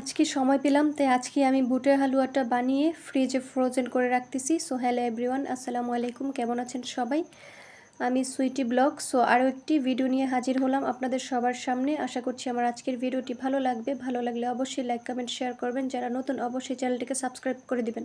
আজকে সময় পেলাম তাই আজকে আমি বুটের হালুয়াটা বানিয়ে ফ্রিজে ফ্রোজেন করে রাখতেছি। সো হ্যালো এভরিওয়ান, আসসালামু আলাইকুম। কেমন আছেন সবাই? আমি সুইটি ব্লগ। সো আরও একটি ভিডিও নিয়ে হাজির হলাম আপনাদের সবার সামনে। আশা করছি আমার আজকের ভিডিওটি ভালো লাগবে। ভালো লাগলে অবশ্যই লাইক কমেন্ট শেয়ার করবেন। যারা নতুন অবশ্যই চ্যানেলটিকে সাবস্ক্রাইব করে দিবেন।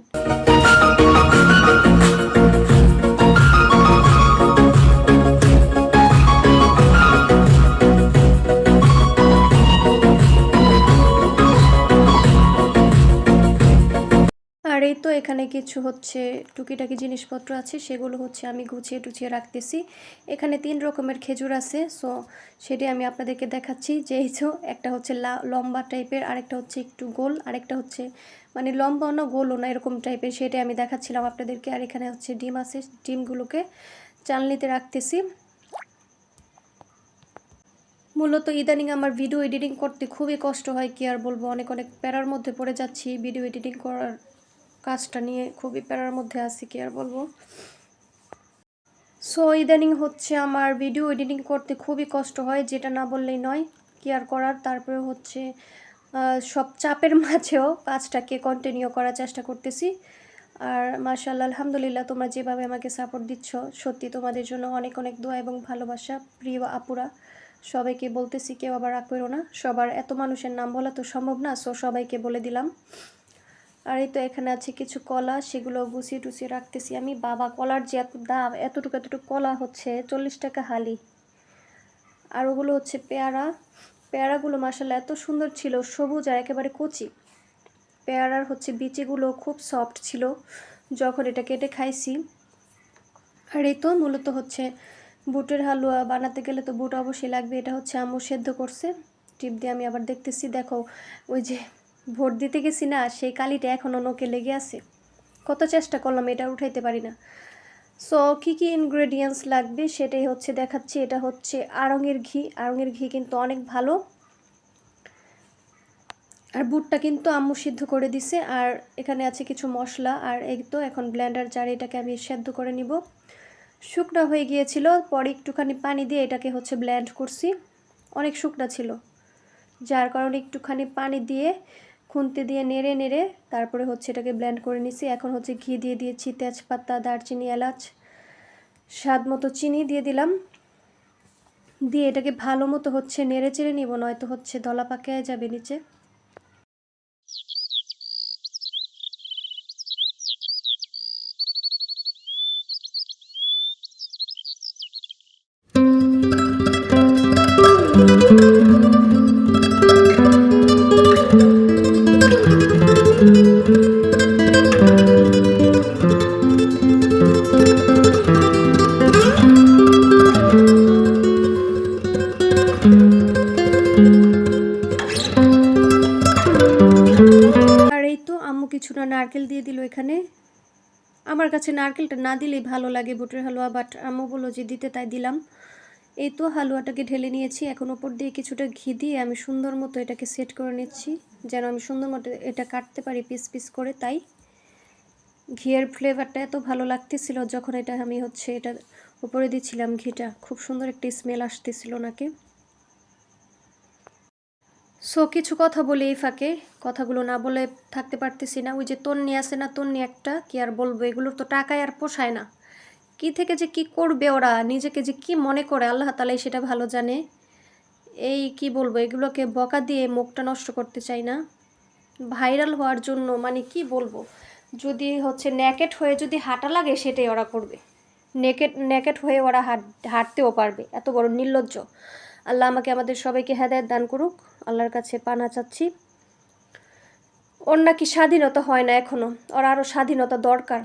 আর এই তো এখানে কিছু টুকিটাকি জিনিসপত্র আছে, সেগুলো আমি গুছিয়ে টুছিয়ে রাখতেছি। এখানে 3 রকমের খেজুর আছে। সো সেটি আমি আপনাদেরকে দেখাচ্ছি। যে একটা হচ্ছে লম্বা টাইপের, আরেকটা হচ্ছে একটু গোল, আরেকটা হচ্ছে মানে লম্বাও না গোলও না এরকম টাইপের, সেটাই আমি দেখাচ্ছিলাম আপনাদেরকে। আর এখানে হচ্ছে ডিম আছে, ডিমগুলোকে চালনিতে রাখতেছি। মূলত ইদানিং আমার ভিডিও এডিটিং করতে খুবই কষ্ট হয়, কি আর বলবো। অনেক প্যারার মধ্যে পড়ে যাচ্ছি ভিডিও এডিটিং করার কাজটা নিয়ে, খুবই প্যারার মধ্যে আছি, কি আর বলবো। সো ইদানিং আমার ভিডিও এডিটিং করতে খুবই কষ্ট হয়, যেটা না বললেই নয়, কি আর করার। তারপরে সব চাপের মাঝেও কাজটাকে কন্টিনিউ করার চেষ্টা করতেছি। আর মাশাআল্লাহ আলহামদুলিল্লাহ, তোমরা যেভাবে আমাকে সাপোর্ট দিচ্ছ, সত্যি তোমাদের জন্য অনেক দোয়া এবং ভালোবাসা। প্রিয় আপুরা সবাইকে বলতেছি, কেউ আবার রাগ করো না। সবার এত মানুষের নাম বলা তো সম্ভব না, সো সবাইকে বলে দিলাম। আর এই তো এখানে আছে কিছু কলা, সেগুলো গুছিয়ে টুছিয়ে রাখতেছি আমি। বাবা, কলার যে এত দাম! এতটুকু কলা 40 টাকা হালি। আর ওগুলো পেয়ারাগুলো মাশাআল্লাহ এত সুন্দর ছিল, সবুজ আর একেবারে কচি। পেয়ারার বিচিগুলো খুব সফট ছিল যখন এটা কেটে খাইছি। আর এই তো মূলত বুটের হালুয়া বানাতে গেলে তো বুট অবশ্যই লাগবে। এটা আম্মু সেদ্ধ করছে টিপ দিয়ে। আমি আবার দেখতেছি, দেখো ওই যে ভোট দিতে গেছি না, সেই কালিটা এখনও নোকে লেগে আছে। কত চেষ্টা করলাম, এটা উঠাইতে পারি না। সো কী ইনগ্রেডিয়েন্টস লাগবে সেটাই দেখাচ্ছি। এটা আড়ঙের ঘি। আড়ঙের ঘি কিন্তু অনেক ভালো। আর বুটটা কিন্তু আম্মু সিদ্ধ করে দিছে। আর এখানে আছে কিছু মশলা। আর এই তো এখন ব্লেন্ডার জারে এটাকে আমি সেদ্ধ করে নিব। শুকনো হয়ে গিয়েছিল, পরে একটুখানি পানি দিয়ে এটাকে ব্লেন্ড করছি। অনেক শুকনা ছিল, যার কারণে একটুখানি পানি দিয়ে খুন্তি দিয়ে নেড়ে তারপরে এটাকে ব্লেন্ড করে নিছি। এখন ঘি দিয়ে দিয়েছি, তেজপাতা, দারচিনি, এলাচ, স্বাদ মতো চিনি দিয়ে দিলাম। দিয়ে এটাকে ভালো মতো নেড়ে চেড়ে নিব, নয়তো দলা পাকিয়ে যাবে নিচে। কিছুটা নারকেল দিয়ে দিল এখানে। আমার কাছে নারকেলটা না দিলেই ভালো লাগে বুটের হালুয়া, বাট আম্মু বললো যে দিতে, তাই দিলাম। এই তো হালুয়াটাকে ঢেলে নিয়েছি। এখন ওপর দিয়ে কিছুটা ঘি দিয়ে আমি সুন্দর মতো এটাকে সেট করে নিচ্ছি, যেন আমি সুন্দর মতো এটা কাটতে পারি পিস পিস করে। তাই ঘিয়ের ফ্লেভারটা এত ভালো লাগতেছিল যখন এটা আমি এটা উপরে দিচ্ছিলাম। ঘিটা খুব সুন্দর একটা স্মেল আসতেছিল নাকি। সো কিছু কথা বলি এই ফাঁকে, কথাগুলো না বলে থাকতে পারতেছি না। ওই যে তন্নি আছে না, তন্নি একটা, কি আর বলবো, এগুলোর তো টাকায় আর পোষায় না। কি থেকে যে কি করবে ওরা, নিজেকে যে কি মনে করে আল্লাহ তাআলাই সেটা ভালো জানে। এই কি বলবো, এগুলোকে বকা দিয়ে মুখটা নষ্ট করতে চাই না। ভাইরাল হওয়ার জন্য মানে কি বলবো, যদি নেকেট হয়ে যদি হাঁটা লাগে সেটাই ওরা করবে। নেকেট হয়ে ওরা হাঁটতেও পারবে। এত বড় নির্লজ্জ। আল্লাহ আমাকে আমাদের সবাইকে হেদায়েত দান করুক, আল্লাহর কাছে পানা চাচ্ছি। ওর নাকি স্বাধীনতা হয় না এখনো, ওর আরও স্বাধীনতা দরকার।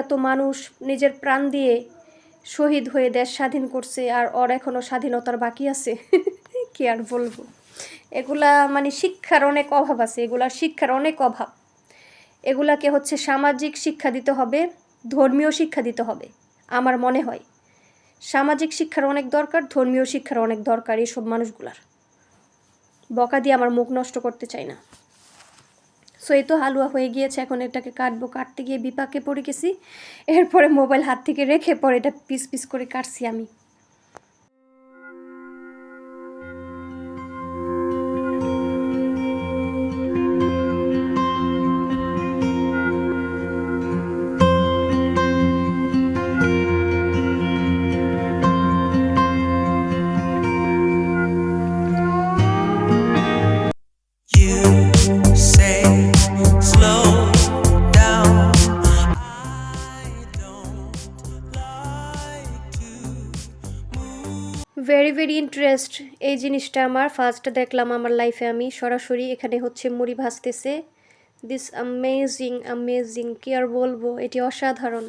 এত মানুষ নিজের প্রাণ দিয়ে শহীদ হয়ে দেশ স্বাধীন করছে, আর ওর এখনো স্বাধীনতার বাকি আছে। কি আর বলবো, এগুলা মানে শিক্ষার অনেক অভাব আছে, এগুলার শিক্ষার অনেক অভাব। এগুলাকে সামাজিক শিক্ষা দিতে হবে, ধর্মীয় শিক্ষা দিতে হবে। আমার মনে হয় সামাজিক শিক্ষার অনেক দরকার, ধর্মীয় শিক্ষার অনেক দরকার এইসব মানুষগুলার। বকা দিয়ে আমার মুখ নষ্ট করতে চাই না। সো এই তো হালুয়া হয়ে গিয়েছে, এখন এটাকে কাটবো। কাটতে গিয়ে বিপাকে পড়ে গেছি। এরপরে মোবাইল হাত থেকে রেখে পরে এটা পিস পিস করে কাটছি আমি। ইন্টারেস্ট এই জিনিসটা আমার ফার্স্ট দেখলাম আমার লাইফে, আমি সরাসরি এখানে হচ্ছে মুড়ি ভাজতেছে। দিস অ্যামেজিং অ্যামেজিং, কি আর বলবো, এটি অসাধারণ।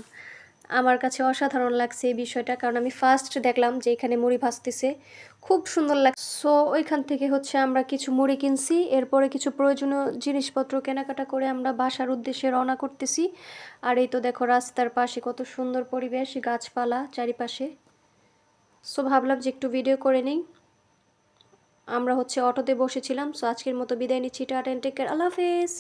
আমার কাছে অসাধারণ লাগছে এই বিষয়টা, কারণ আমি ফার্স্ট দেখলাম যে এখানে মুড়ি ভাজতেছে, খুব সুন্দর লাগ। সো ওইখান থেকে হচ্ছে আমরা কিছু মুড়ি কিনছি, এরপরে কিছু প্রয়োজনীয় জিনিসপত্র কেনাকাটা করে আমরা বাসার উদ্দেশ্যে রওনা করতেছি। আর এই তো দেখো রাস্তার পাশে কত সুন্দর পরিবেশ, গাছপালা চারিপাশে। সো ভাবলাম যে একটু ভিডিও করে নিই। আমরা হচ্ছে অটোতে বসেছিলাম। সো আজকের মতো বিদায় নিচ্ছি, টাটা এন্ড টেক কেয়ার, আল্লাহ হাফেজ।